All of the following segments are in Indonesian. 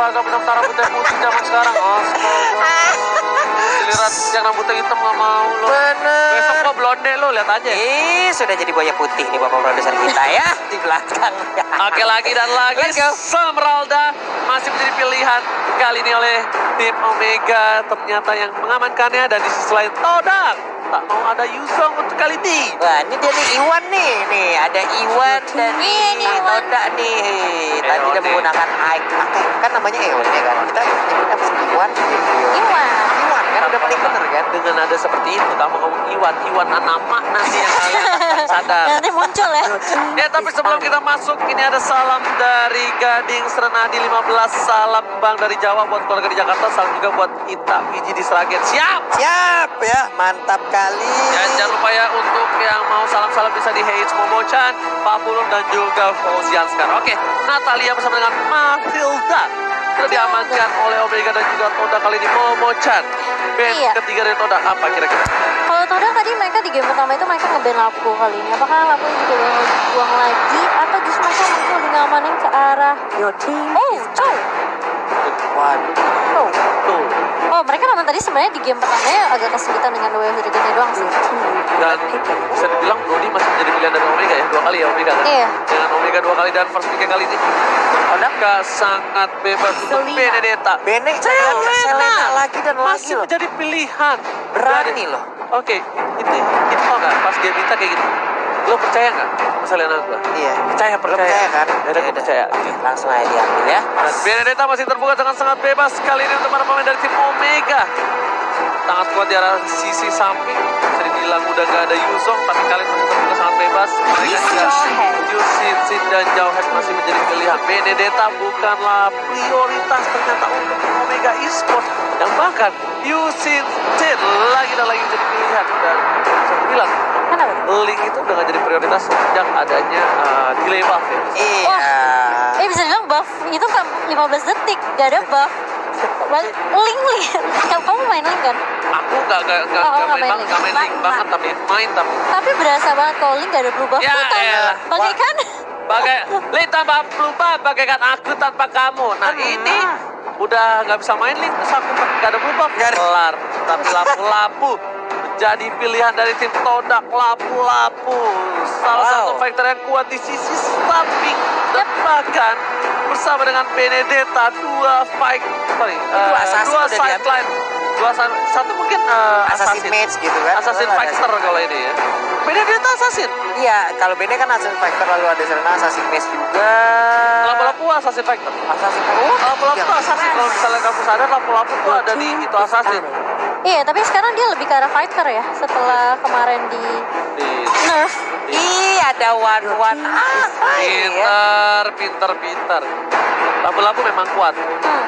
astaga bentar rambutnya putih zaman sekarang. Astaga. Giliran yang rambutnya hitam gak mau lo. Bener. Besok gua blonde lo, lihat aja. Sudah jadi buaya putih nih bapak produser kita ya di belakang. Oke, lagi dan lagi Let's go. Esmeralda masih menjadi pilihan kali ini oleh tim Omega, ternyata yang mengamankannya. Dan di sisi lain Todak tak mau ada Yuzong untuk kali ini. Wah, ini dia nih Iwan nih ada Iwan dan Iya, nih Iwan. Todak nih. Tadi dia Eone. menggunakan kan namanya Ewan ya kan. Kita nyebutnya apa sih Iwan? Iwan. Iwan kan udah paling bener kan. Dengan nada seperti itu kamu ngomong Iwan nama nanti yang kalian akan sadar. Nanti muncul ya. Ya, tapi sebelum kita masuk, ini ada salam dari Gading Serenadi 15, salam Bang dari Jawa buat keluarga di Jakarta, salam juga buat Ita Wiji di Sragen. Siap ya, mantap kali. Ya, jangan lupa ya untuk yang mau salam-salam bisa di Heiz Momochan, Pak Pulung dan juga Fauzian sekarang. Oke, Natalia bersama dengan Matilda sudah diamankan oleh Omega dan juga Toda kali ini Momochan. Band Iya. ketiga dari Toda apa kira-kira? Kalau Toda tadi mereka di game pertama itu mereka nge-ban Lapu kali ini. Apakah Lapunya juga bakal dibuang lagi atau justru mereka mungkin lebih ngamanin ke arah Your team Oh, is oh, Waduh. oh. Tuh. Oh, mereka memang tadi sebenarnya di game pertamanya agak kesulitan dengan dua hurricannya doang sih. Dan bisa dibilang Brody masih menjadi pilihan dari Omega ya, 2 kali ya Omega kan? Iya. Dengan Omega 2 kali dan first pick kali ini Odaka sangat bebas untuk Benedetta. Bene Selena lagi dan lagi masih loh. menjadi pilihan. Berani loh. Oke, itu tau gak pas game kita kayak gitu, lo percaya gak sama Selena gua? Iya. Percaya Lo percaya kan? Ya udah, gua percaya. Oke, langsung aja diambil ya. Dan Benedetta masih terbuka dengan sangat bebas kali ini untuk para pemain dari tim Omega. Sangat kuat di arah sisi samping. Bisa dibilang udah gak ada Yuzong, tapi kalian masih terbuka sangat bebas. Mereka juga Yusin, Sin, dan Jauhead masih menjadi pilihan. Benedetta bukanlah prioritas ternyata untuk Omega Esports. Yang bahkan Yusin, Sin lagi dan lagi menjadi pilihan. Dan bisa dibilang Kenapa? Link itu udah gak jadi prioritas sejak adanya delay buff ya. Iya. Bisa bilang buff itu kan 15 detik, gak ada buff. Link. Kamu main Link kan? Aku gak nggak main main banget, Link. gak main Link banget tapi main tapi Tapi berasa banget kalau Link gak ada blue buff. Ya, Tuh, elah. bagaikan Link tanpa lupa bagaikan aku tanpa kamu. Nah ini udah nggak bisa main Link terus aku gak ada berubah kelar. Tapi lapu-lapu menjadi pilihan dari tim Todak. Lapu-lapu salah satu fighter yang kuat di sisi samping dan bahkan bersama dengan Benedetta dua assassin udah sideline. Satu mungkin Assassin Mage gitu kan. Assassin Fighter kalau ini ya. Benedetta Assassin. Iya, kalau Bene kan Assassin Fighter lalu ada Selena Assassin Mage juga. Lapu-lapu Assassin Fighter. Assassin Lapu-lapu tuh Assassin. Kalau misalnya kamu sadar Lapu-lapu tuh ada di itu Assassin. Iya, tapi sekarang dia lebih ke arah fighter ya. Setelah kemarin di Di nerf. Ih, ada one. pinter. Lapu-lapu memang kuat.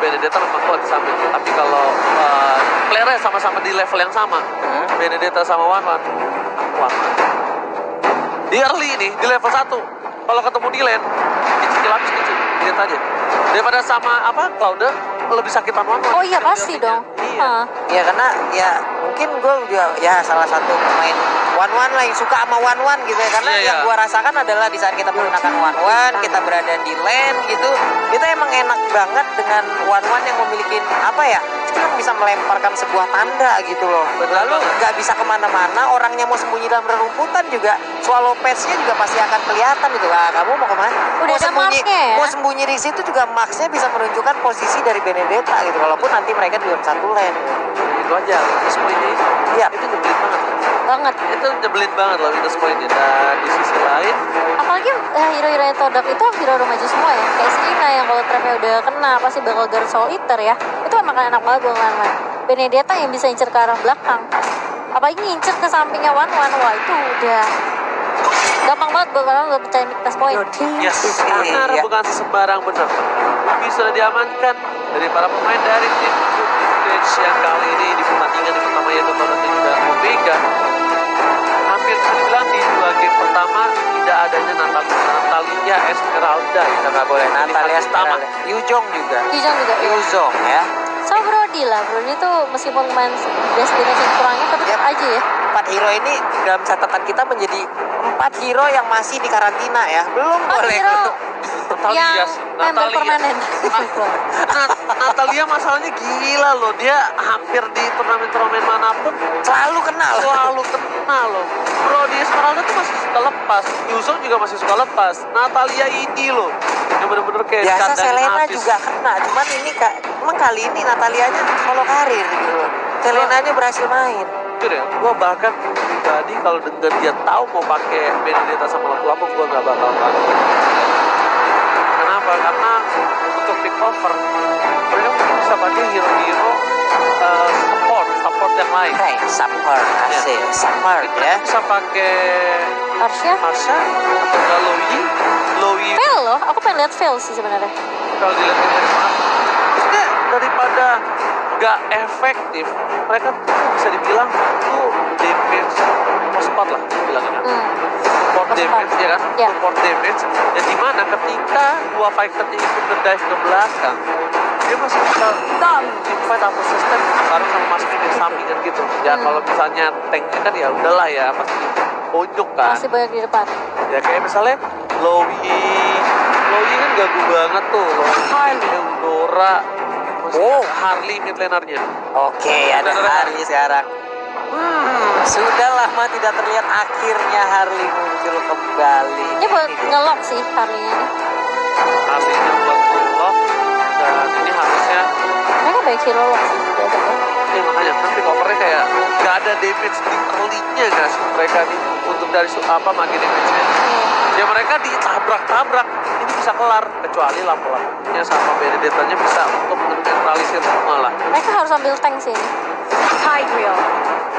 Benedetta memang kuat di samping. Tapi kalau playernya sama-sama di level yang sama, Benedetta sama Wan kuat. Di early ini di level 1 kalau ketemu di lane dicicil habis lihat aja. Daripada sama Cloud lebih sakitan Wan. Oh iya pasti dong. Iya. Ya karena ya mungkin gue juga ya salah satu pemain one lah yang suka sama one gitu ya. Karena yang gue rasakan adalah di saat kita menggunakan one kita berada di lane gitu, kita emang enak banget dengan one yang memiliki apa ya, kita bisa melemparkan sebuah tanda gitu loh. Lalu nggak bisa kemana-mana, orangnya mau sembunyi dalam rerumputan juga, swallow patch-nya juga pasti akan kelihatan gitu. Ah, kamu mau kemana? Udah mau ada sembunyi, marknya ya? mau sembunyi di situ juga Max-nya bisa menunjukkan posisi dari Benedetta gitu. Walaupun nanti mereka di dalam satu lane. Itu aja. Windows Point-nya itu. Iya. Itu nyebelin banget. Banget. Itu nyebelin banget loh Windows Point-nya. Dan di sisi lain Apalagi hero-hero yang Todak itu hero maju semua ya. Kayak Selena yang kalau trapnya udah kena pasti bakal guard Soul Eater ya. Itu emang enak banget buat main. Benedetta yang bisa incer ke arah belakang. Apalagi ngincer ke sampingnya Wah itu udah gampang banget buat orang udah percaya Miktas Point. yes, benar bukan sembarang benar. Tapi sudah diamankan dari para pemain dari tim Stage yang kali ini di pertandingan yang pertama yaitu Todak dan juga Omega. Hampir bisa dibilang di 2 game pertama tidak adanya Natalia Esmeralda. Kita nggak boleh Natalia pertama. Yuzong juga. Yuzong ya. So Brody tuh meskipun main destination kurangnya tapi tetap aja ya. 4 hero ini dalam catatan kita menjadi 4 hero yang masih di karantina ya. Belum 4 boleh hero Natalia, Yang member permanen. Natalia masalahnya gila loh. Dia hampir di turnamen-turnamen manapun Selalu kenal. selalu kena loh. Bro, di Esmeralda tuh masih suka lepas. Yuzong juga masih suka lepas. Natalia ini loh, yang bener-bener kayak Biasa kandangin Selena habis. juga kena, cuman ini emang kali ini Natalianya solo karir gitu loh. Selenanya berhasil main. Jujur ya, gue bahkan pribadi kalau denger dia tahu mau pakai Benedetta sama lapu-lapu, gue nggak bakal pakai. Kenapa? Karena untuk pick over mereka mungkin bisa pakai hero-hero support yang lain. Hey, support, asik, support ya. Mereka bisa pakai Arsya? Marsha atau enggak Loyi. Fail loh, aku pengen lihat fail sih sebenarnya. Kalau dilihat dari mana, maksudnya daripada nggak efektif, mereka tuh bisa dibilang tuh defense spot lah bilangnya. Support Post damage spot. ya kan? Ya. Support damage. Dan dimana ketika dua fighternya itu nge-dive ke belakang, dia masih bisa fight atau sustain baru sama masukin dari sampingan gitu. Ya kalau misalnya tanknya kan ya udahlah ya pasti pojok kan. Masih banyak di depan. Ya kayak misalnya Lowi kan gagu banget tuh. Lowi, Eudora, Oh. Harley mid lanernya. Oke, ada Harley sekarang. Sudah lama tidak terlihat, akhirnya Harley muncul kembali. Ini buat dia. nge-lock sih Harley-nya ini. Harley-nya buat unlock dan ini harusnya Mereka baik hero lock sih biasanya. ya makanya nanti covernya kayak gak ada damage di early-nya gak sih mereka nih untuk dari magi damage-nya. Ya mereka ditabrak-tabrak ini bisa kelar kecuali lampu-lampunya sama Benedettanya bisa untuk menetralisir semua lah. Mereka harus ambil tank sih ini.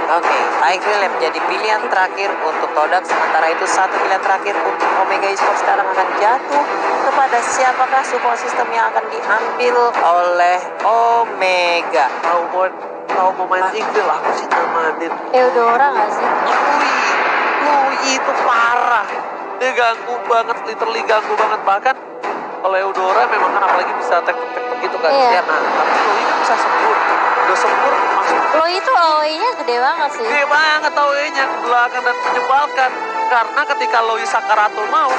Oke, Tigreal yang menjadi pilihan terakhir untuk Todak. Sementara itu satu pilihan terakhir untuk Omega Esports sekarang akan jatuh kepada siapakah support system yang akan diambil oleh Omega. Tahu mau main Tigreal aku sih namanin Eudora nggak sih? Lui itu parah. Dia ganggu banget, literally ganggu banget. Bahkan kalau Eudora memang kan apalagi bisa tek-tek gitu kan. Iya. Ya, nah, tapi Lui kan bisa sempur. Udah sempur masuk. Lo itu AOE-nya gede banget sih. Gede banget AOE-nya ke belakang dan menyebalkan. Karena ketika Lui Sakaratul mau,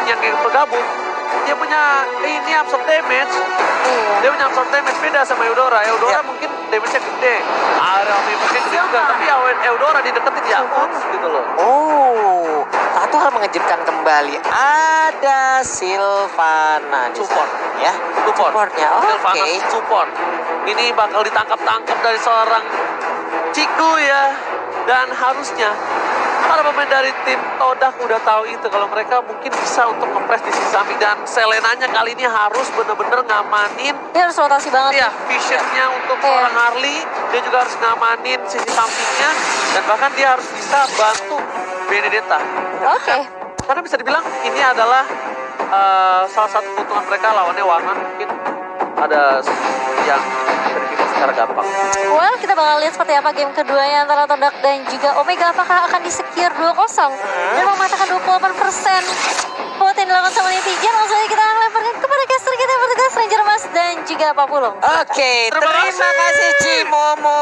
yang bergabung, dia punya ini absorb damage. Iya. Dia punya absorb damage beda sama Eudora. Eudora Iya. mungkin damage-nya gede. Ada damage-nya gede juga. Tapi Eudora dideketin ya gitu loh. Oh, satu hal mengejutkan kembali. Ada Sylvana di Support. sana, ya. Support. Supportnya, Sylvana oke. support. Ini bakal ditangkap-tangkap dari seorang Ciku ya. Dan harusnya para pemain dari tim Todak udah tahu itu kalau mereka mungkin bisa untuk ngepres di sisi samping dan Selenanya kali ini harus bener-bener ngamanin Dia harus rotasi banget. ya visionnya untuk Iya. seorang Harley. Dia juga harus ngamanin sisi sampingnya dan bahkan dia harus bisa bantu Benedetta. Oke. Karena bisa dibilang ini adalah salah satu keuntungan mereka lawannya Warman mungkin ada yang terbilang secara gampang. Well, kita bakal lihat seperti apa game keduanya antara Todak dan juga Omega. Apakah akan di-secure 2-0 dan mematahkan 28% vote yang dilakukan sama netizen. Langsung saja kita lemparkan kepada caster kita yang bertugas Ranger Mas dan juga Pak Pulung. Oke, terima kasih Cimomo.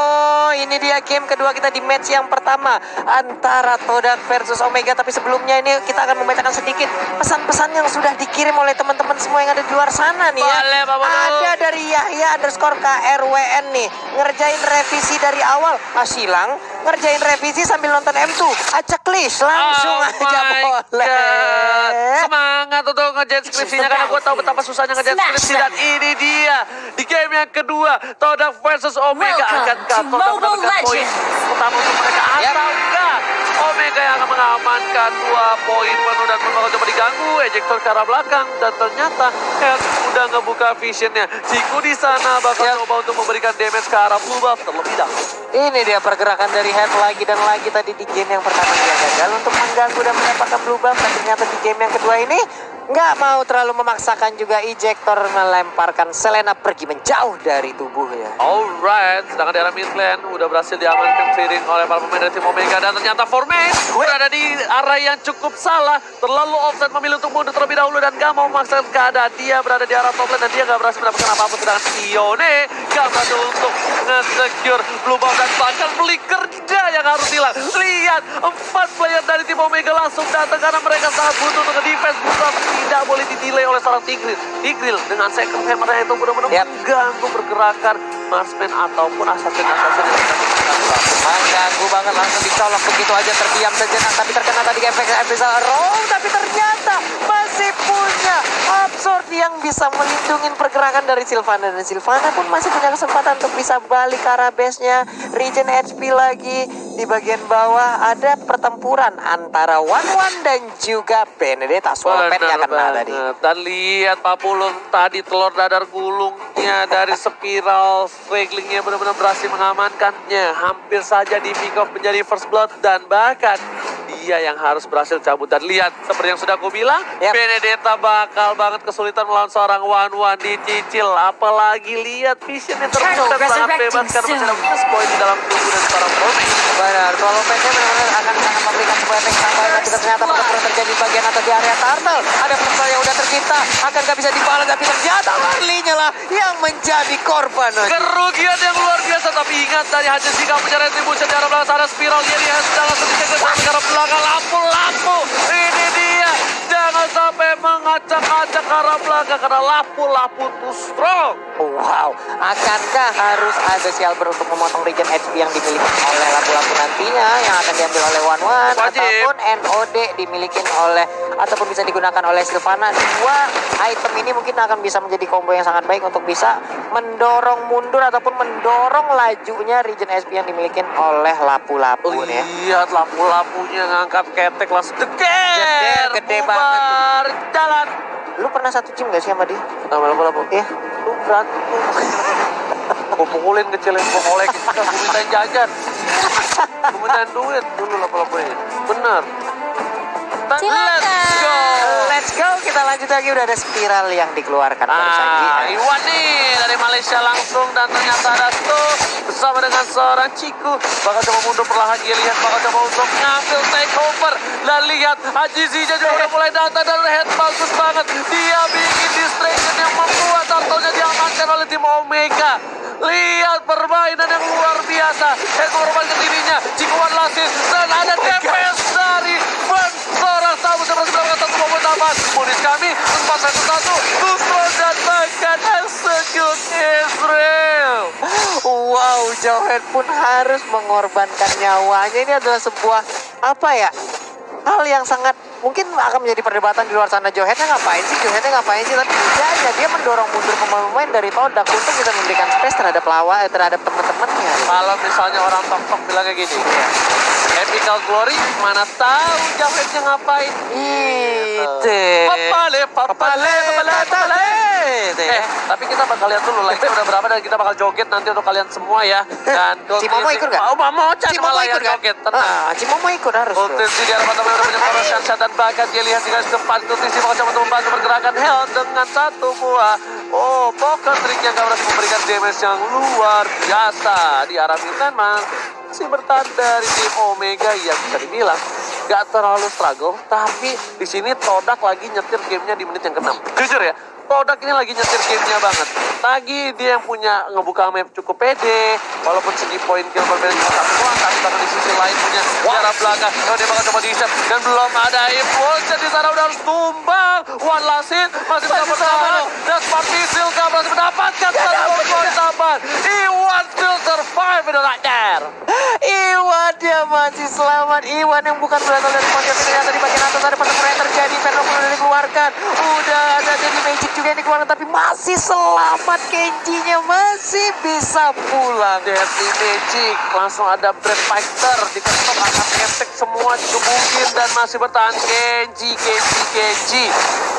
Ini dia game kedua kita di match yang pertama antara Todak versus Omega. Tapi sebelumnya ini kita akan membacakan sedikit pesan-pesan yang sudah dikirim oleh teman-teman semua yang ada di luar sana nih ya. Boleh, Pak Pulung. Ada dari Yahya_KRWN nih, ngerjain revisi dari awal. Silang ngerjain revisi sambil nonton M2. Acak list langsung aja boleh. Semangat untuk ngerjain skripsinya karena gue tahu betapa susahnya ngerjain skripsi dan ini dia di game yang kedua Todak versus Omega. Akankah Todak mendapatkan poin pertama untuk mereka atau enggak Omega yang akan mengamankan 2 poin penuh dan bakal coba diganggu ejector ke arah belakang dan ternyata Head udah ngebuka visionnya. Ciku di sana bakal coba untuk memberikan damage ke arah blue buff terlebih dahulu. Ini dia pergerakan dari Head lagi dan lagi tadi di game yang pertama dia gagal untuk mengganggu dan mendapatkan blue buff. Dan ternyata di game yang kedua ini nggak mau terlalu memaksakan juga ejector melemparkan Selena pergi menjauh dari tubuhnya. Alright, sedangkan di arah mid lane udah berhasil diamankan clearing oleh para pemain dari tim Omega dan ternyata Formate berada di arah yang cukup salah, terlalu offset memilih untuk mundur terlebih dahulu dan gak mau memaksakan keadaan. Dia berada di arah top lane dan dia gak berhasil mendapatkan apa-apa, sedangkan Ione gak berhasil untuk secure. Blue Bomb dan bahkan beli kerja yang harus hilang. Lihat, 4 player dari tim Omega langsung datang karena mereka sangat butuh untuk defense. Bukan tidak boleh di-delay oleh seorang Tigreal. Tigreal dengan second hammer-nya itu benar-benar mengganggu pergerakan marksman ataupun assassin-assassin yang akan melakukan. Mengganggu banget, langsung dicolok begitu aja, terdiam sejenak. Tapi terkena tadi efek Abyssal Roll. Tapi ternyata masih punya Absorb yang bisa melindungi pergerakan dari Sylvana. Dan Sylvana pun masih punya kesempatan untuk bisa balik ke arah base-nya. Regen HP lagi. Di bagian bawah ada pertempuran antara One dan juga Benedetta. Swalpetnya kena tadi. Dan lihat Pak Pulung tadi telur dadar gulungnya dari spiral stragglingnya benar-benar berhasil mengamankannya. Hampir saja di pick off menjadi first blood dan bahkan dia yang harus berhasil cabut. Dan lihat seperti yang sudah aku bilang, Benedetta bakal banget kesulitan melawan seorang One dicicil. Apalagi lihat visionnya terbuka sangat bebas karena masih ada plus point di dalam tubuh dan seorang Romy. Benar, kalau pendek benar-benar akan sangat memberikan sebuah efek tambahan. Tapi ternyata pertempuran terjadi di bagian atas di area Turtle. Ada pertempuran yang udah tercipta, akan gak bisa dibalas. Tapi ternyata Marley-nya lah yang menjadi korban. Kerugian yang luar biasa. Tapi ingat dari Hajis jika punya retribution di arah belakang sana spiral dia langsung dicek ke arah belakang. Lampu. Ini dia. Jangan sampai mengacak-acak ke arah belakang karena lampu too strong. Wow, akankah harus ada Silver untuk memotong regen HP yang dimiliki oleh lampu-lampu nantinya yang akan diambil oleh One ataupun NOD dimiliki oleh ataupun bisa digunakan oleh Sylvana. Dua item ini mungkin akan bisa menjadi combo yang sangat baik untuk bisa mendorong mundur ataupun mendorong lajunya regen HP yang dimiliki oleh lampu-lampu nih ya. Lihat lampu-lampunya ngangkat ketek langsung jeder, gede bubar, jalan. Lu pernah satu tim gak sih sama dia? Sama lampu-lampu? Iya. Lu berantem. Gue pukulin, kecilin, gue kolekin. Gue mintain jajan. Gue mintain duit dulu lampu-lampunya. Bener. Let's go, kita lanjut lagi. Udah ada spiral yang dikeluarkan barusan. Iwan nih dari Malaysia langsung dan ternyata ada tuh bersama dengan seorang Ciku bakal coba mundur perlahan. Dia lihat bakal coba untuk ngambil takeover dan lihat Haji Zija juga udah mulai datang dan head bagus banget. Dia bikin distraction yang membuat Turtle-nya diamankan oleh tim Omega. Lihat permainan yang luar biasa. Head mengorbankan dirinya. Cikuan Lasis dan ada DPS dari Ban. Seorang tamu seperti mendapatkan satu momen tambahan. Munis kami 4-1-1. Bustro dan bahkan execute Israel. Wow, Jauhead pun harus mengorbankan nyawanya. Ini adalah sebuah apa ya? Hal yang sangat mungkin akan menjadi perdebatan di luar sana. Jauheadnya ngapain sih? Tapi tidaknya dia mendorong mundur pemain dari Todak untuk bisa memberikan space terhadap terhadap teman-temannya. Kalau misalnya orang tok-tok bilangnya gini, Epical Glory mana tahu Jauheadnya ngapain? Itu. Papale. Tapi kita bakal lihat dulu like-nya udah berapa dan kita bakal joget nanti untuk kalian semua ya. Dan Cimomo ikut nggak? Mau Cimomo ikut kan? joget, tenang. Cimomo ikut harus. Potensi di arah teman udah punya poros Shanshan dan bahkan dia lihat juga sempat Kutisi bakal coba membantu pergerakan Hell dengan satu buah poker trik yang gak berhasil memberikan damage yang luar biasa di arah Midland masih bertahan dari tim Omega yang bisa dibilang gak terlalu struggle, tapi di sini Todak lagi nyetir gamenya di menit yang ke-6. Jujur ya, Todak ini lagi nyetir gamenya banget. Lagi dia yang punya ngebuka map cukup pede, walaupun segi poin kill berbeda cuma satu doang, tapi bahkan di sisi lain punya jarak belakang. Dia bakal coba di-shot dan belum ada impulse di sana udah harus tumbang. One Lasit masih bisa bertahan dan Smart Missile gak berhasil mendapatkan satu poin tambahan. Iwan still survive in the right there. Iwan dia masih selamat. Iwan yang bukan berasal dari pojok, ternyata di bagian atas ada pertempuran yang terjadi. Fenomen udah dikeluarkan, udah ada jadi Magic juga yang dikeluarkan, tapi masih selamat. Kenji-nya masih bisa pulang. Dirty Magic langsung ada Brand Fighter diketok angkat ketek semua dikebukin dan masih bertahan. Kenji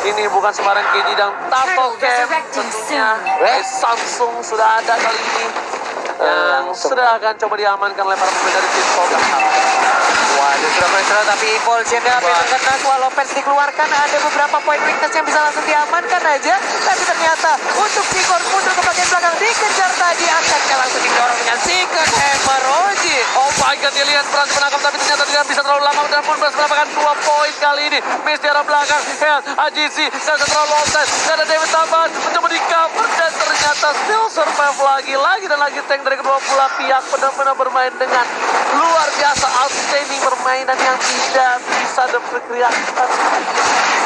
ini bukan sembarang Kenji dan Tackle Camp tentunya. Samsung sudah ada kali ini yang sudah akan coba diamankan oleh para pemain dari tim Todak. Waduh, sudah berhasil, tapi impulsionnya terkena. Lopez dikeluarkan, ada beberapa poin weakness yang bisa langsung diamankan aja. Tapi ternyata untuk Sigurd mundur ke bagian belakang, dikejar tadi, akannya langsung didorong dengan Secret Hammer Oji. Oh my god, lihat berhasil menangkap tapi ternyata tidak bisa terlalu lama dan pun berhasil mendapatkan 2 poin kali ini. Miss di arah belakang, AGC tidak terlalu offside, tidak ada damage tambahan, mencoba di cover dan ternyata still survive lagi dan lagi tank dari kedua belah pihak benar-benar bermain dengan luar biasa outstanding, permainan yang tidak bisa diperkirakan.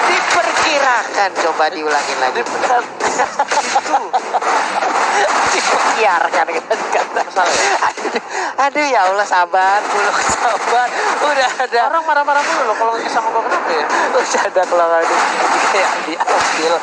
Diperkirakan, coba diulangin lagi. Diperkirakan kita dikata. Masalah ya? Aduh ya Allah, sabar. Udah ada. Orang marah-marah mulu loh kalau nggak sama gue, kenapa ya? Udah ada keluar kayak diambil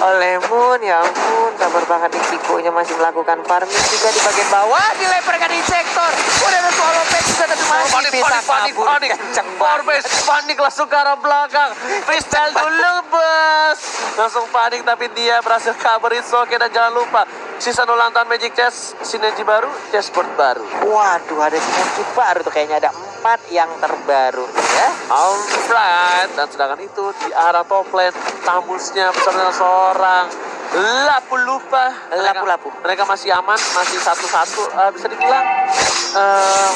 oleh Moon. Ya ampun, sabar banget nih, Cikonya masih melakukan farming juga di bagian bawah, dilemparkan injektor. Udah ada swallow pack juga tapi masih bisa kabur. Kenceng banget. Panik langsung ke arah belakang. Freestyle dulu bos. Langsung panik tapi dia berhasil cover it. Oke, dan jangan lupa season ulang tahun Magic Chess, sinergi baru, chessboard baru. Waduh, ada sinergi baru tuh, kayaknya ada 4 yang terbaru ya. Alright, dan sedangkan itu di arah top lane tamusnya bersama seorang Lapu-Lupa. Lapu-Lapu. Mereka masih aman, masih 1-1. Bisa dibilang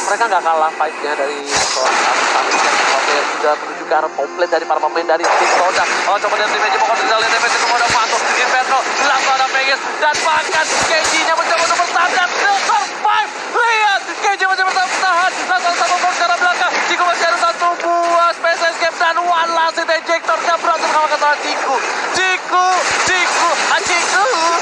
mereka nggak kalah fight-nya dari seorang tamus yang sudah menuju ke arah top lane dari para pemain dari tim Todak. Oh, coba dari tim Magic, pokoknya kita lihat damage itu udah masuk. Inferno, langsung ada Vegas dan bahkan KG-nya mencoba untuk bertahan dan survive. Lihat, KG masih bertahan. Langsung satu gol ke arah belakang. Ciku masih ada 1 buah space escape dan one last hit ejector. Gak berhasil mengalahkan seorang Ciku. Ciku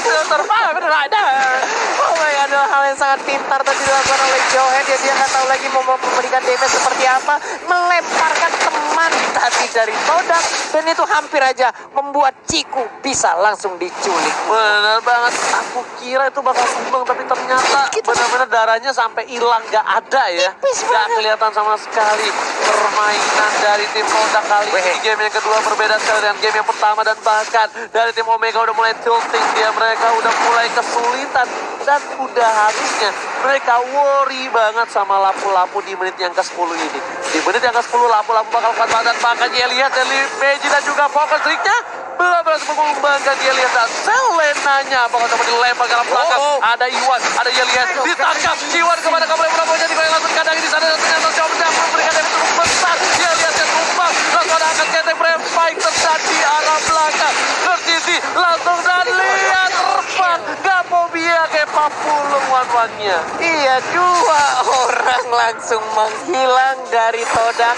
sudah survive right there. Oh my god, adalah hal yang sangat pintar tadi dilakukan oleh Johan. Dia nggak tahu lagi mau memberikan damage seperti apa, melemparkan teman tadi dari Todak, dan itu hampir aja membuat Ciku bisa langsung diculik. Benar banget, aku kira itu bakal sumbang tapi ternyata benar-benar darahnya sampai hilang, gak ada ya. Gak kelihatan sama sekali permainan dari tim Todak kali ini. Game yang kedua berbeda sekali dengan game yang pertama, dan bahkan dari tim Omega udah mulai tilting dia, mereka udah mulai kesulitan dan udah harusnya mereka worry banget sama Lapu-Lapu di menit yang ke-10 ini. Di menit yang ke-10 Lapu-Lapu bakal kuat banget, bahkan dia lihat dari Meiji dan juga fokus triknya belum berhasil mengembangkan. Dia lihat dan Selenanya bakal coba dilempar ke arah belakang. Ada Iwan, ada Yelian, ditangkap Iwan kepada Kabel Prabowo, jadi kalau langsung dikadangi di sana dan ternyata coba memberikan damage cukup besar. Dia lihat yang tumpang, langsung ada angkat ketek frame fight terjadi di arah belakang. Tersisi langsung dan lihat terbang, gak mau biar kayak papulung wan-wannya. Iya, 2 orang langsung menghilang dari Todak.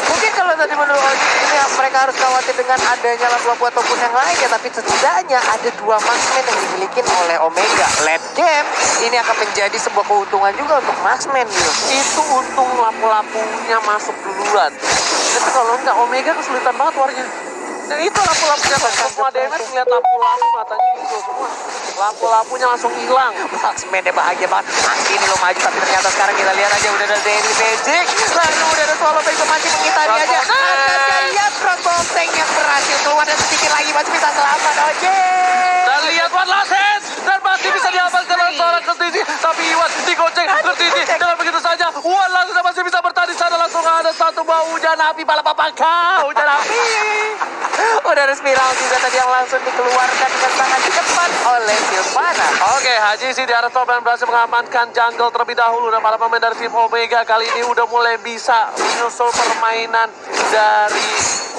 Mungkin kalau tadi menurut Oji ini mereka harus khawatir dengan adanya Lapu-Lapu ataupun yang lain ya, tapi setidaknya ada 2 marksman yang dimiliki oleh Omega. Late game ini akan menjadi sebuah keuntungan juga untuk marksman gitu. Itu untung Lapu-Lapunya masuk duluan. Tapi kalau enggak, Omega kesulitan banget warnya. Dan itu Lapu-Lapunya semua damage, ngeliat Lapu-Lapu matanya gitu semua. Lapu-Lapunya langsung hilang. Marksman-nya bahagia banget. Ini lo maju, tapi ternyata sekarang kita lihat aja udah ada Daily Magic. Lalu udah ada Swallow Pack masih mengitari aja. Ada lihat Frostball Tank yang berhasil keluar dan sedikit lagi masih bisa selamat. Oke. Dan lihat one last hit, dan masih bisa diamankan oleh seorang Kertisi, tapi Iwan digoceng Kertisi dengan begitu saja. One last hit masih bisa bertahan di sana, langsung ada 1 bau hujan api balap apa kau, hujan api. Udah ada spiral juga tadi yang langsung dikeluarkan dengan sangat cepat oleh Silvana. Oke, Haji sih di arah top dan berhasil mengamankan jungle terlebih dahulu, dan para pemain dari tim Omega kali ini udah mulai bisa menyusul permainan dari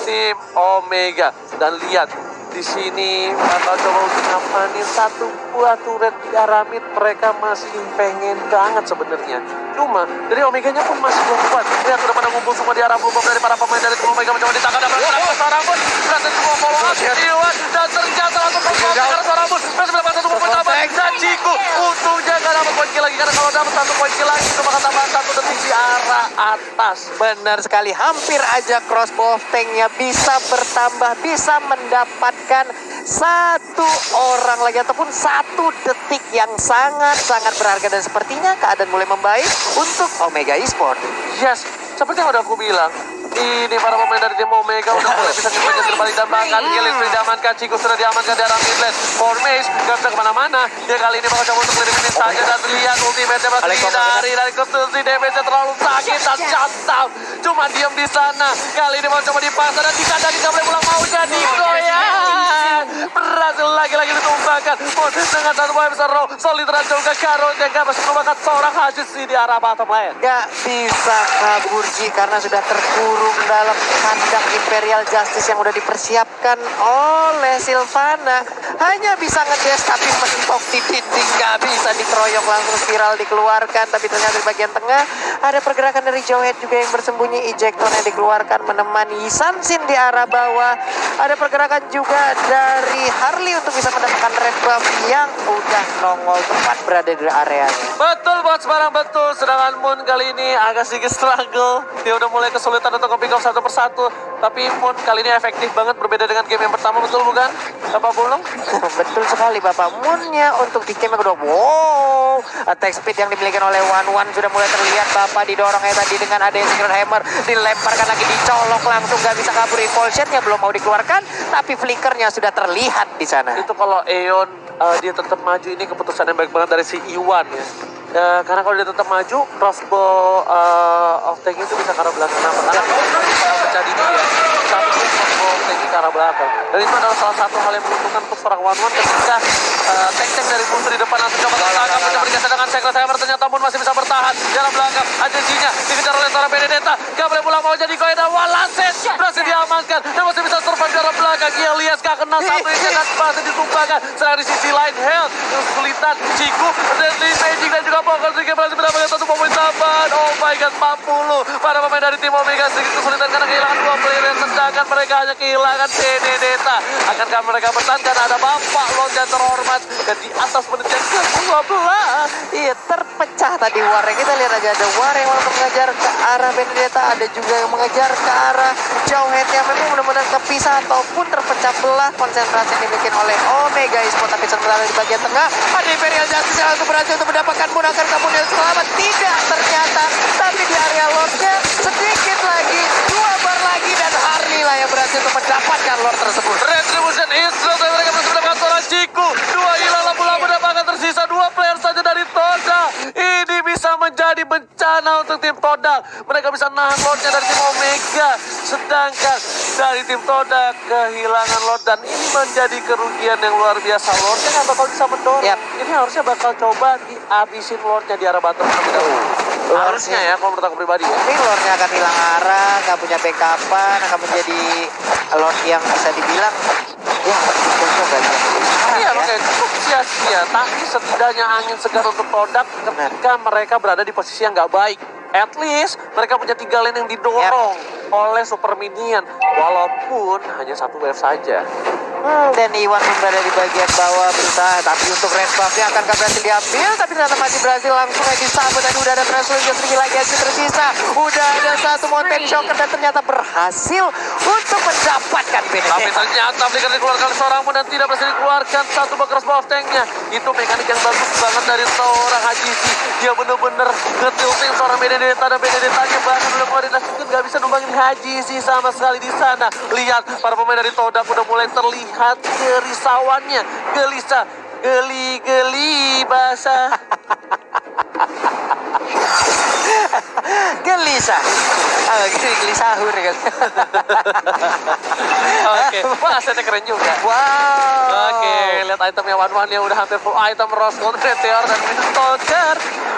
tim Omega. Dan lihat di sini bakal coba untuk ngapain 1 buah turret di arah mid. Mereka masih pengen banget sebenarnya, cuma dari Omeganya pun masih belum kuat. Lihat udah pada ngumpul semua di arah blue bomb dari para pemain dari tim Omega, mencoba ditangkap dan berhasil seorang pun berhasil semua follow up Iwan, dan ternyata langsung karena seorang pun berhasil mendapatkan 1 poin tambah. Dan Ciku untungnya gak dapat poin kill lagi, karena kalau dapat 1 poin kill lagi itu bakal tambahan 1 detik di arah atas. Benar sekali, hampir aja crossbow tanknya bisa bertambah, bisa mendapatkan 1 orang lagi ataupun 1 detik yang sangat-sangat berharga, dan sepertinya keadaan mulai membaik untuk Omega Esports. Yes, seperti yang udah aku bilang, ini para pemain dari tim Omega udah mulai bisa ngikutin terbalik, dan bahkan Gillis sudah diamankan, Ciku sudah diamankan di arah mid lane. Formace gak bisa kemana-mana, dia kali ini bakal coba untuk eliminasi saja, dan lihat ultimate-nya masih dihindari dari Kutusi. Damage-nya terlalu sakit dan shutdown, cuma diam di sana. Kali ini mau coba dipasang dan dikandang, gak boleh pulang, maunya digoyang. berhasil lagi-lagi ditumbangkan. Mon dengan satu poin besar row. Solid dan juga Karo yang gak bisa merupakan seorang Hajis di arah bottom lane. Gak bisa kabur Ji karena sudah terkurung dalam kandang Imperial Justice yang udah dipersiapkan oleh Sylvana. Hanya bisa ngedes tapi mentok di dinding, gak bisa dikeroyok langsung spiral dikeluarkan. Tapi ternyata di bagian tengah ada pergerakan dari Jowhead juga yang bersembunyi. Ejectornya dikeluarkan menemani Sansin di arah bawah. Ada pergerakan juga dari Harley untuk bisa mendapatkan ref buff yang udah nongol tepat berada di areanya. Betul buat sebarang betul. Sedangkan Moon kali ini agak sedikit struggle. Dia udah mulai kesulitan untuk pick off satu persatu. Tapi Moon kali ini efektif banget berbeda dengan game yang pertama, betul bukan? Bapak Bulung? Betul sekali Bapak. Moonnya untuk di game yang kedua. Wow, attack speed yang dimiliki oleh One sudah mulai terlihat. Bapak didorongnya tadi dengan ada Secret Hammer. Dilemparkan lagi, dicolok langsung, gak bisa kabur. Impulsionnya belum mau dikeluarkan, tapi flickernya sudah terlihat di sana. Itu kalau Aeon dia tetap maju, ini keputusan yang baik banget dari si Iwan ya. Karena kalau dia tetap maju, crossbow of tank itu bisa ke arah belakang. Karena kalau pecah di dia, tapi crossbow of tank ke arah belakang. Dan itu adalah salah satu hal yang menguntungkan untuk seorang One ketika tank-tank dari musuh di depan langsung coba tertangkap, mencoba bergeser dengan Secret Hammer. Ternyata Moon masih bisa bertahan jalan belakang. Agensinya dikejar oleh seorang Benedetta. Gak boleh pulang, mau jadi Koeda. Walaset berhasil diamankan dan masih bisa survive jalan belakang. Elias gak kena satu ini dan masih ditumbangkan. Sedang di sisi lain Hell kesulitan Ciku, Deadly Magic dan juga Poker sedikit berhasil mendapatkan satu poin tambahan. Oh my god, 40 para pemain dari tim Omega sedikit kesulitan karena kehilangan 2 player, dan sedangkan mereka hanya kehilangan Benedetta. Akankah mereka bertahan karena ada Bapak Lord yang terhormat dan di atas menit yang ke-12. Iya, terpecah tadi warnya. Kita lihat aja ada war yang mengejar ke arah Benedetta, ada juga yang mengejar ke arah Jowhead yang memang benar-benar kepisah ataupun terpecah belah konsentrasi yang dimiliki oleh Omega Esports. Tapi sementara di bagian tengah ada Imperial Justice yang langsung berhasil untuk mendapatkan Moon. Akan kemudian selamat, tidak ternyata, tapi di area Lordnya sedikit lagi, 2 bar lagi, dan Harley lah yang berhasil untuk mendapatkan Lord tersebut. Retribution Israel, tapi mereka masih mendapatkan seorang Ciku. 2 hilang lampu-lampu mendapatkan tersisa 2 player saja dari Toda. Ini bisa menjadi bencana untuk tim Toda. Mereka bisa nahan Lordnya dari tim Omega. Sedangkan dari tim Toda kehilangan Lord, dan ini menjadi kerugian yang luar biasa. Lordnya nggak bakal bisa mendorong. Yap. Ini harusnya bakal coba dihabisin Lordnya di arah bottom. Harusnya ya, kalau menurut aku pribadi ya. Tapi Lordnya akan hilang arah, nggak punya backupan, akan menjadi Lord yang bisa dibilang ya itu banyak. Iya, makanya cukup sia-sia. Tapi setidaknya angin segar untuk Todak ketika mereka berada di posisi yang nggak baik. At least mereka punya 3 lane yang didorong oleh Super Minion, walaupun hanya 1 wave saja. Dan Iwan pun berada di bagian bawah berusaha, tapi untuk red buff-nya akankah berhasil diambil, tapi ternyata masih berhasil langsung aja disambut. Dan udah ada transfer sedikit lagi aja tersisa. Udah ada 1 mountain shocker dan ternyata berhasil untuk mendapatkan Tapi Benedetta. ternyata flicker dikeluarkan seorang pun dan tidak berhasil dikeluarkan satu cross bawah tanknya. Itu mekanik yang bagus banget dari seorang Hajisi. Dia bener-bener ngetilting seorang Benedetta, dan Benedettanya bahkan udah koordinasi gak bisa numbangin Hajisi sama sekali di sana. Lihat para pemain dari Todak udah mulai terlihat kerisauannya, gelisah, geli basah. Gelisah. Gitu gelisahur kan. Oke, wah setnya keren juga. Wow. Oke, lihat itemnya One yang udah hampir full item, Rose Gold, Meteor, dan Stalker.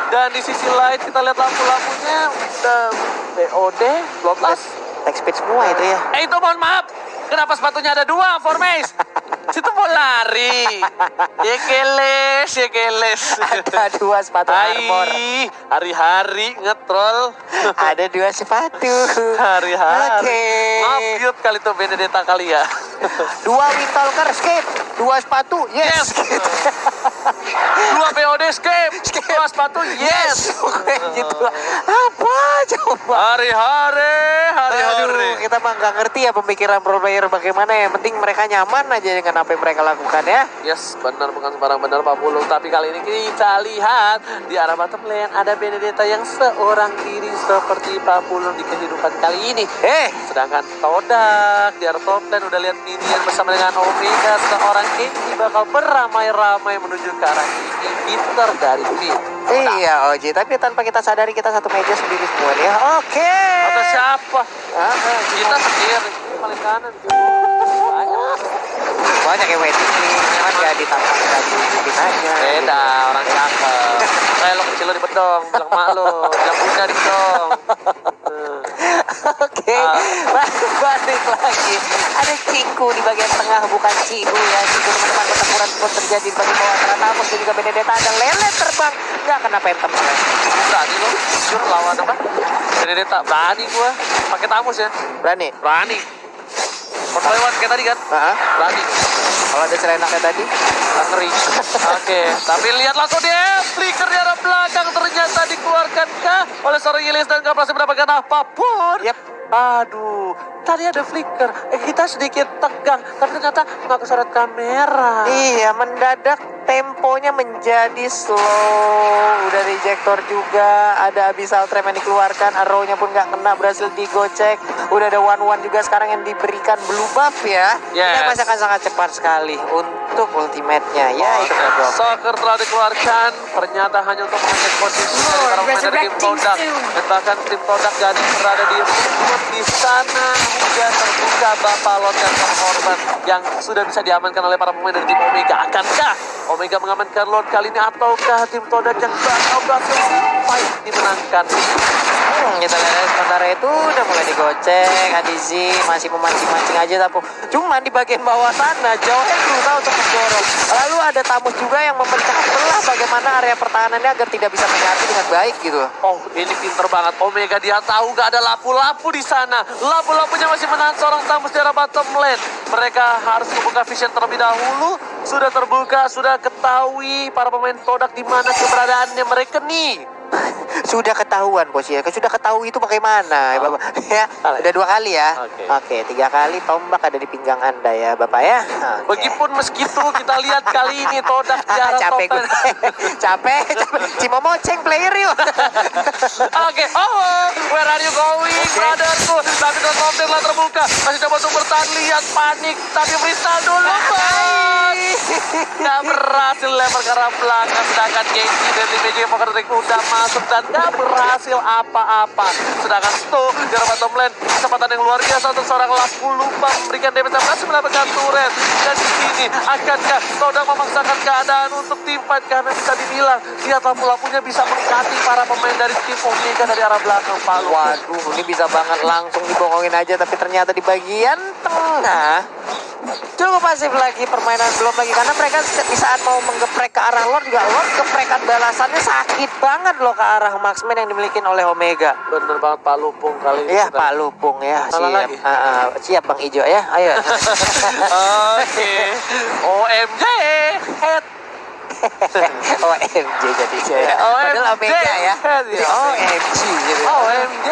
Dan di sisi lain kita lihat lampu-lampunya udah BOD, Bloodlust. Tech speed semua itu ya. Itu mohon maaf, kenapa sepatunya ada 2, Formace? Situ mau lari. Yekeles. Ada 2 sepatu armor. Hari-hari ngetrol. Ada 2 sepatu. Hari-hari. Oke. Maaf, Yud kali tuh Benedetta kali ya. 2 Windtalker skip. 2 sepatu. Yes. 2 POD skip. 2 sepatu, yes. Gitu. Apa coba? Hari-hari. Aduh, kita mah nggak ngerti ya pemikiran pro player bagaimana ya. Penting mereka nyaman aja dengan apa yang mereka lakukan ya. Yes, benar, bukan sembarang benar Pak Pulung. Tapi kali ini kita lihat di arah bottom lane ada Benedetta yang seorang diri seperti Pak Pulung di kehidupan kali ini. Sedangkan Todak di arah top lane udah lihat minion bersama dengan Omega, seorang Kenji bakal beramai-ramai menuju ke arah inhibitor dari tim. Iya Oji, tapi tanpa kita sadari kita satu meja sendiri semua ya. Oke. Kata siapa? Kita sendiri paling kanan. Banyak. Pokoknya kayak wedding ring kan gak ditampang gitu aja. Beda, orang cakep. Kayak lo kecil lo di bedong, bilang mak lo, bilang bunda di bedong. Oke, balik lagi. Ada Ciku di bagian tengah, bukan Cihu ya. Ciku teman-teman, pertempuran pun terjadi di bagian bawah antara Tamus dan juga Benedetta. Ada Lele terbang, nggak kena Phantom. Berani lo, jujur lawan apa? Benedetta, berani gua. Pakai Tamus ya. Berani? Berani. Pas lewat kayak tadi kan? Berani. Kalau ada Selena kayak tadi, Ngeri. Oke, tapi lihat langsung dia. Flicker di arah belakang ternyata dikeluarkan kah oleh seorang Ilyas dan gak berhasil mendapatkan apapun. Yep. Aduh, tadi ada flicker. Kita sedikit tegang, tapi ternyata nggak kesorot kamera. iya mendadak temponya menjadi slow. Udah rejector juga, ada Abyssal Trap yang dikeluarkan, arrow-nya pun nggak kena, berhasil digocek. Udah ada 1-1 juga sekarang yang diberikan blue buff ya. Yes. Ini pasti akan sangat cepat sekali untuk ultimate-nya. Ya, itu blue buff. Soccer telah dikeluarkan, ternyata hanya untuk mengecek posisi dari para pemain dari tim Todak. Dan bahkan tim Todak gak ada yang berada di rumput di sana. Juga terbuka Bapalot yang terhormat yang sudah bisa diamankan oleh para pemain dari tim Omega. Akankah Omega mengamankan Lord kali ini ataukah tim Todak yang bakal berhasil fight dimenangkan? Kita lihat sementara itu udah mulai digocek. Adizi masih memancing-mancing aja tapi cuman di bagian bawah sana Joel berusaha untuk menggorong. Lalu ada Tamus juga yang memecah belah bagaimana area pertahanannya agar tidak bisa menyatu dengan baik gitu. Oh, ini pinter banget. Omega dia tahu gak ada lapu-lapu di sana. Lapu-lapunya masih menahan seorang Tamus di arah bottom lane. Mereka harus membuka vision terlebih dahulu. Sudah terbuka, sudah ketahui para pemain Todak di mana keberadaannya mereka nih. Sudah ketahuan bos ya. Sudah ketahui itu bagaimana ya Bapak? Ya, udah 2 kali ya. Oke, 3 kali tombak ada di pinggang Anda ya Bapak ya. Oke. Begitupun meskitu kita lihat kali ini Todak di arah capek top gue. lane. capek. Cimomo ceng player yuk. Oke, where are you going, brotherku? Tapi top lane telah terbuka. Masih coba untuk bertahan, lihat panik. Tapi freestyle dulu, bos. Gak berhasil lempar ke arah belakang. Sedangkan KG dan LMG Poker Trick udah masuk dan gak berhasil apa-apa. Sedangkan Stu di arah bottom lane, kecepatan yang luar biasa untuk seorang Lapu lupa memberikan damage yang berhasil mendapatkan turret. Dan di sini akankah Todak memaksakan keadaan untuk tim fight karena bisa dibilang lihat lampu-lampunya bisa mengikati para pemain dari tim Omega dari arah belakang Palu. Waduh, ini bisa banget langsung dibongongin aja tapi ternyata di bagian tengah cukup pasif lagi permainan belum lagi karena mereka di saat mau menggeprek ke arah Lord juga Lord geprekan balasannya sakit banget loh ke arah Marksman yang dimiliki oleh Omega. Bener banget Pak Lupung kali ini. Iya Pak Lupung ya. Salah Siap. lagi. Siap Bang Ijo ya. Ayo. Oke. OMG head. OMG jadi saya. Padahal Omega ya. OMG gitu. OMG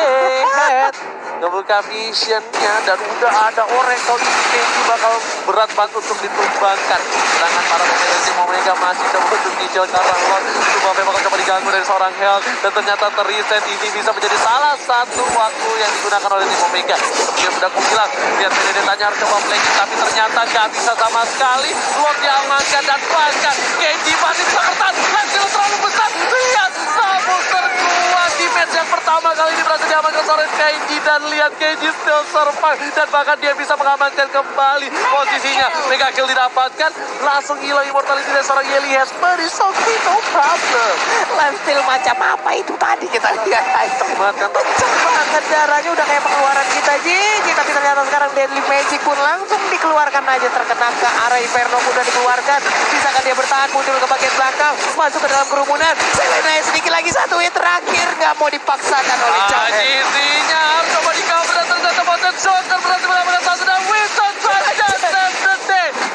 head. Ngebuka visionnya dan udah ada Oracle ini Kenji bakal berat banget untuk ditumbangkan. Sedangkan para pemain dari tim Omega masih coba untuk nyicil ke arah Lord. Coba memang coba diganggu dari seorang Hell dan ternyata terreset. Ini bisa menjadi salah satu waktu yang digunakan oleh tim Omega. Seperti yang sudah aku bilang, lihat Benedetta harus coba flanking tapi ternyata gak bisa sama sekali. Lord diamankan dan bahkan Kenji masih bisa bertahan. Hasil terlalu besar. Lihat Samus terkuat di match yang pertama kali ini berhasil diamankan seorang Kenji dan lihat Kenji still survive dan bahkan dia bisa mengamankan kembali posisinya. Mega kill didapatkan, langsung hilang immortality dari seorang Ilyas. But it's okay, no problem. Lifestyle macam apa itu tadi kita lihat. Kenceng banget kan, Kenceng banget darahnya udah kayak pengeluaran kita Ji. Tapi ternyata sekarang Deadly Magic pun langsung dikeluarkan aja terkena ke arah Inferno pun udah dikeluarkan. Bisakah dia bertahan muncul ke bagian belakang masuk ke dalam kerumunan. Selena sedikit lagi satu yang terakhir nggak mau dipaksakan oleh Joel. Intinya harus coba di-cover dan ternyata Mountain Joker berhasil mendapatkan satu dan Winston saja dan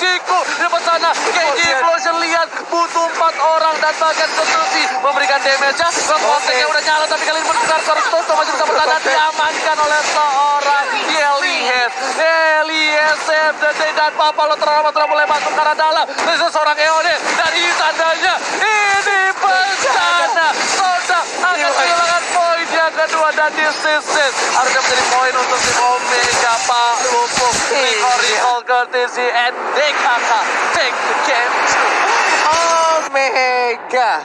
Jiku di depan sana. KG Explosion lihat butuh 4 orang dan bahkan Ketusi memberikan damage-nya. Konteknya udah nyala tapi kali ini mendengar seorang Toto masih bisa bertahan dan diamankan oleh seorang Elias dan Papa lo terhormat sudah mulai masuk ke arah dalam. Dari seorang Eone dari tandanya ini bencana. Todak akan kehilangan poin yang kedua dan disisis. Harusnya menjadi poin untuk tim Omega. Pak Lupung, Recall Courtesy and DKK take the game to Omega.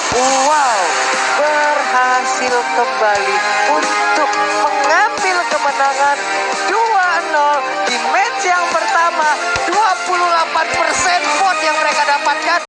Wow, berhasil kembali untuk mengambil kemenangan 2-0 di match yang pertama. 28% vote yang mereka dapatkan.